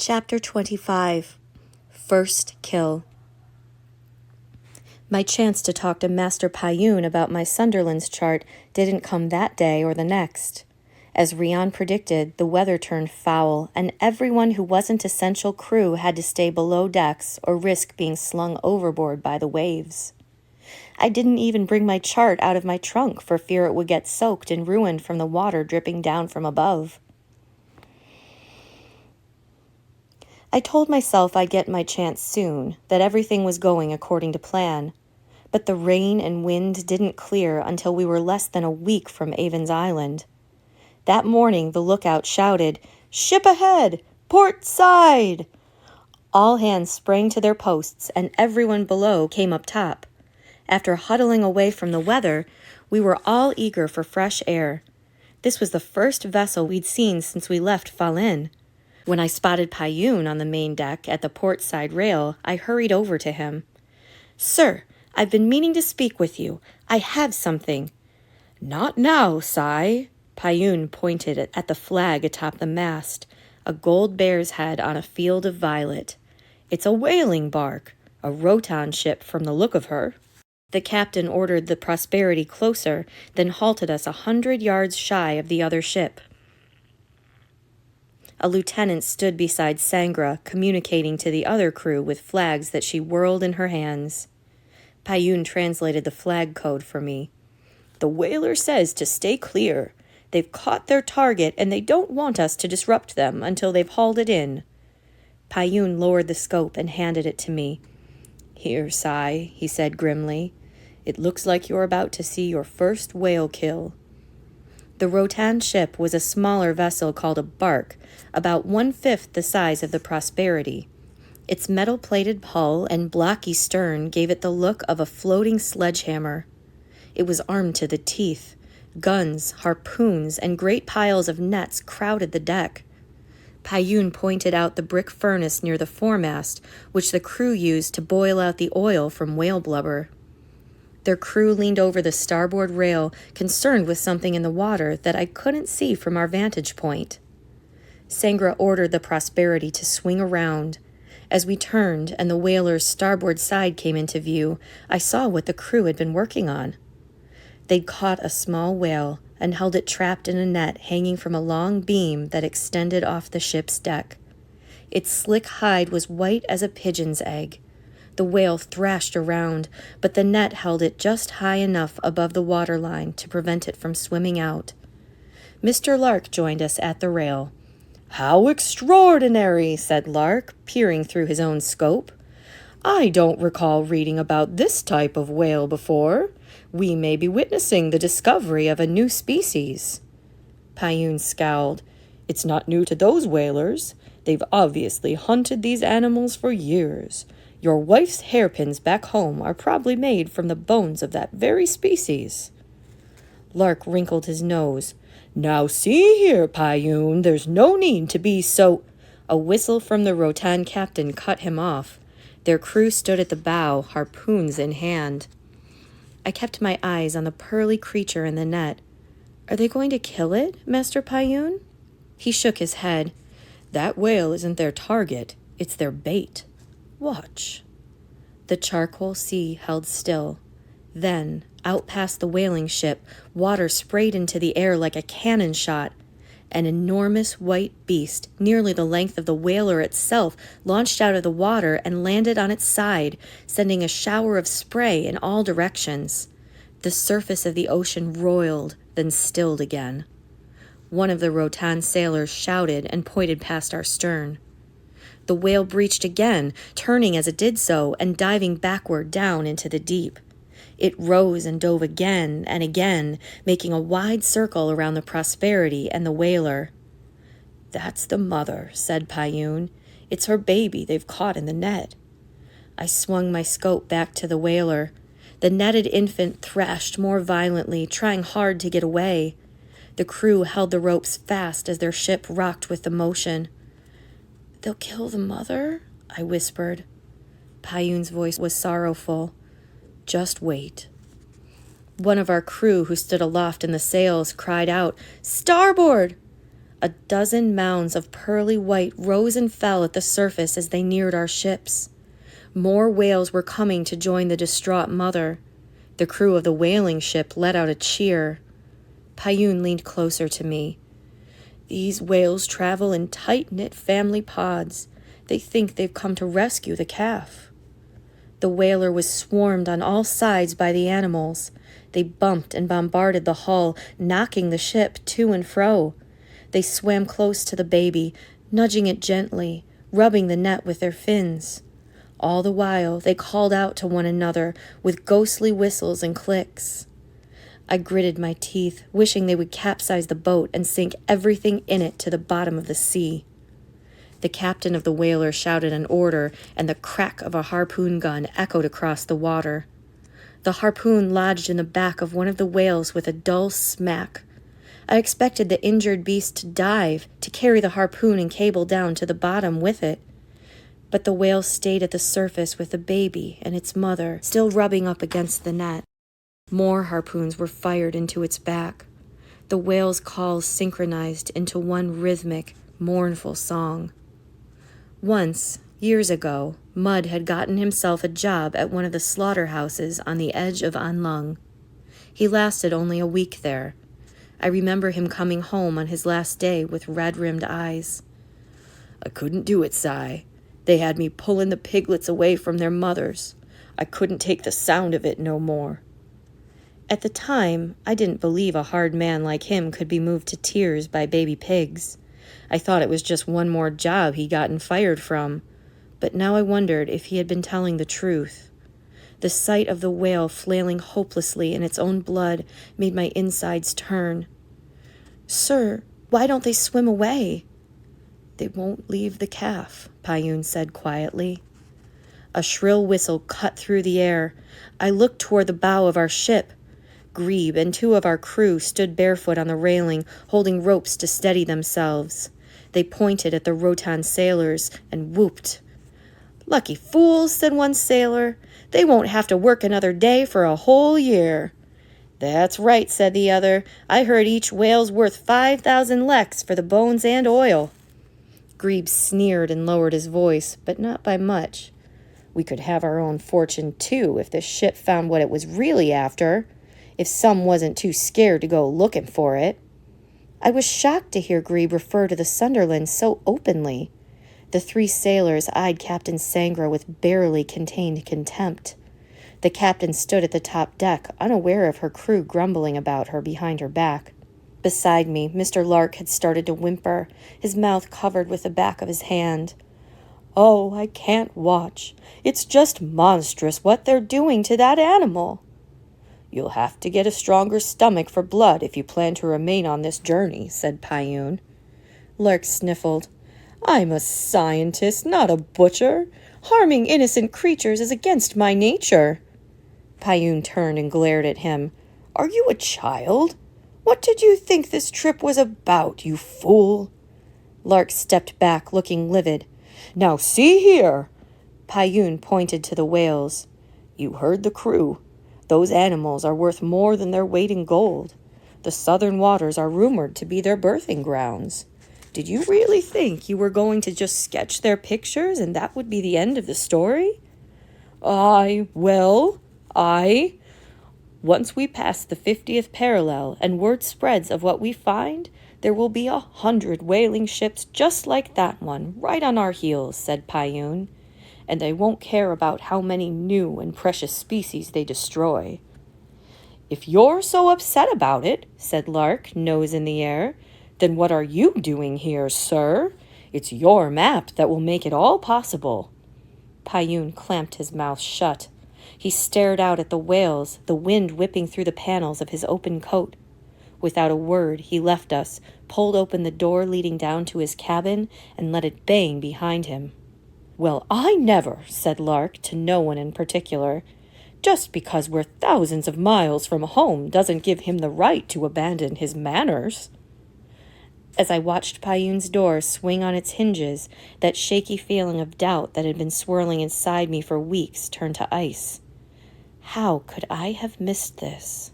Chapter 25. First Kill. My chance to talk to Master Payun about my Sunderland's chart didn't come that day or the next. As Rian predicted, the weather turned foul, and everyone who wasn't essential crew had to stay below decks or risk being slung overboard by the waves. I didn't even bring my chart out of my trunk for fear it would get soaked and ruined from the water dripping down from above. I told myself I'd get my chance soon, that everything was going according to plan. But the rain and wind didn't clear until we were less than a week from Avon's Island. That morning, the lookout shouted, "Ship ahead! Port side!" All hands sprang to their posts, and everyone below came up top. After huddling away from the weather, we were all eager for fresh air. This was the first vessel we'd seen since we left Falin. When I spotted Payun on the main deck at the port side rail, I hurried over to him. "Sir, I've been meaning to speak with you. I have something." "Not now, Sai." Payun pointed at the flag atop the mast, a gold bear's head on a field of violet. "It's a whaling bark, a Rotan ship from the look of her." The captain ordered the Prosperity closer, then halted us 100 yards shy of the other ship. A lieutenant stood beside Sangra, communicating to the other crew with flags that she whirled in her hands. Payun translated the flag code for me. "The whaler says to stay clear. They've caught their target, and they don't want us to disrupt them until they've hauled it in." Payun lowered the scope and handed it to me. "Here, Sai," he said grimly. "It looks like you're about to see your first whale kill." The Rotan ship was a smaller vessel called a bark, about 1/5 the size of the Prosperity. Its metal-plated hull and blocky stern gave it the look of a floating sledgehammer. It was armed to the teeth. Guns, harpoons, and great piles of nets crowded the deck. Payun pointed out the brick furnace near the foremast, which the crew used to boil out the oil from whale blubber. Their crew leaned over the starboard rail, concerned with something in the water that I couldn't see from our vantage point. Sangra ordered the Prosperity to swing around. As we turned and the whaler's starboard side came into view, I saw what the crew had been working on. They'd caught a small whale and held it trapped in a net hanging from a long beam that extended off the ship's deck. Its slick hide was white as a pigeon's egg. The whale thrashed around, but the net held it just high enough above the waterline to prevent it from swimming out. Mr. Lark joined us at the rail. "How extraordinary," said Lark, peering through his own scope. "I don't recall reading about this type of whale before. We may be witnessing the discovery of a new species." Payun scowled. "It's not new to those whalers. They've obviously hunted these animals for years. Your wife's hairpins back home are probably made from the bones of that very species." Lark wrinkled his nose. "Now see here, Payun, there's no need to be so—" A whistle from the Rotan captain cut him off. Their crew stood at the bow, harpoons in hand. I kept my eyes on the pearly creature in the net. "Are they going to kill it, Master Payun?" He shook his head. "That whale isn't their target, it's their bait. Watch." The charcoal sea held still. Then, out past the whaling ship, water sprayed into the air like a cannon shot. An enormous white beast, nearly the length of the whaler itself, launched out of the water and landed on its side, sending a shower of spray in all directions. The surface of the ocean roiled, then stilled again. One of the Rotan sailors shouted and pointed past our stern. The whale breached again, turning as it did so and diving backward down into the deep. It rose and dove again and again, making a wide circle around the Prosperity and the whaler. "That's the mother," said Payun. "It's her baby they've caught in the net." I swung my scope back to the whaler. The netted infant thrashed more violently, trying hard to get away. The crew held the ropes fast as their ship rocked with the motion. "They'll kill the mother?" I whispered. Payun's voice was sorrowful. "Just wait." One of our crew, who stood aloft in the sails, cried out, "Starboard!" A dozen mounds of pearly white rose and fell at the surface as they neared our ships. More whales were coming to join the distraught mother. The crew of the whaling ship let out a cheer. Payun leaned closer to me. These whales travel in tight-knit family pods. They think they've come to rescue the calf. The whaler was swarmed on all sides by the animals. They bumped and bombarded the hull, knocking the ship to and fro. They swam close to the baby, nudging it gently, rubbing the net with their fins. All the while, they called out to one another with ghostly whistles and clicks. I gritted my teeth, wishing they would capsize the boat and sink everything in it to the bottom of the sea. The captain of the whaler shouted an order, and the crack of a harpoon gun echoed across the water. The harpoon lodged in the back of one of the whales with a dull smack. I expected the injured beast to dive, to carry the harpoon and cable down to the bottom with it. But the whale stayed at the surface with the baby and its mother, still rubbing up against the net. More harpoons were fired into its back. The whale's calls synchronized into one rhythmic, mournful song. Once, years ago, Mud had gotten himself a job at one of the slaughterhouses on the edge of Anlung. He lasted only a week there. I remember him coming home on his last day with red-rimmed eyes. I couldn't do it, Si. They had me pulling the piglets away from their mothers. I couldn't take the sound of it no more. At the time, I didn't believe a hard man like him could be moved to tears by baby pigs. I thought it was just one more job he'd gotten fired from. But now I wondered if he had been telling the truth. The sight of the whale flailing hopelessly in its own blood made my insides turn. Sir, why don't they swim away? They won't leave the calf, Payun said quietly. A shrill whistle cut through the air. I looked toward the bow of our ship. Grebe and 2 of our crew stood barefoot on the railing, holding ropes to steady themselves. They pointed at the Rotan sailors and whooped. Lucky fools, said one sailor. They won't have to work another day for a whole year. That's right, said the other. I heard each whale's worth 5,000 leks for the bones and oil. Grebe sneered and lowered his voice, but not by much. We could have our own fortune, too, if this ship found what it was really after, if some wasn't too scared to go looking for it. I was shocked to hear Grebe refer to the Sunderland so openly. The 3 sailors eyed Captain Sangra with barely contained contempt. The captain stood at the top deck, unaware of her crew grumbling about her behind her back. Beside me, Mr. Lark had started to whimper, his mouth covered with the back of his hand. Oh, I can't watch. It's just monstrous what they're doing to that animal. You'll have to get a stronger stomach for blood if you plan to remain on this journey, said Payun. Lark sniffled. I'm a scientist, not a butcher. Harming innocent creatures is against my nature. Payun turned and glared at him. Are you a child? What did you think this trip was about, you fool? Lark stepped back, looking livid. Now see here. Payun pointed to the whales. You heard the crew. Those animals are worth more than their weight in gold. The southern waters are rumored to be their birthing grounds. Did you really think you were going to just sketch their pictures and that would be the end of the story? Once we pass the 50th parallel and word spreads of what we find, there will be 100 whaling ships just like that one right on our heels, said Payun, and they won't care about how many new and precious species they destroy. If you're so upset about it, said Lark, nose in the air, then what are you doing here, sir? It's your map that will make it all possible. Payun clamped his mouth shut. He stared out at the whales, the wind whipping through the panels of his open coat. Without a word, he left us, pulled open the door leading down to his cabin, and let it bang behind him. Well, I never, said Lark, to no one in particular. Just because we're thousands of miles from home doesn't give him the right to abandon his manners. As I watched Payun's door swing on its hinges, that shaky feeling of doubt that had been swirling inside me for weeks turned to ice. How could I have missed this?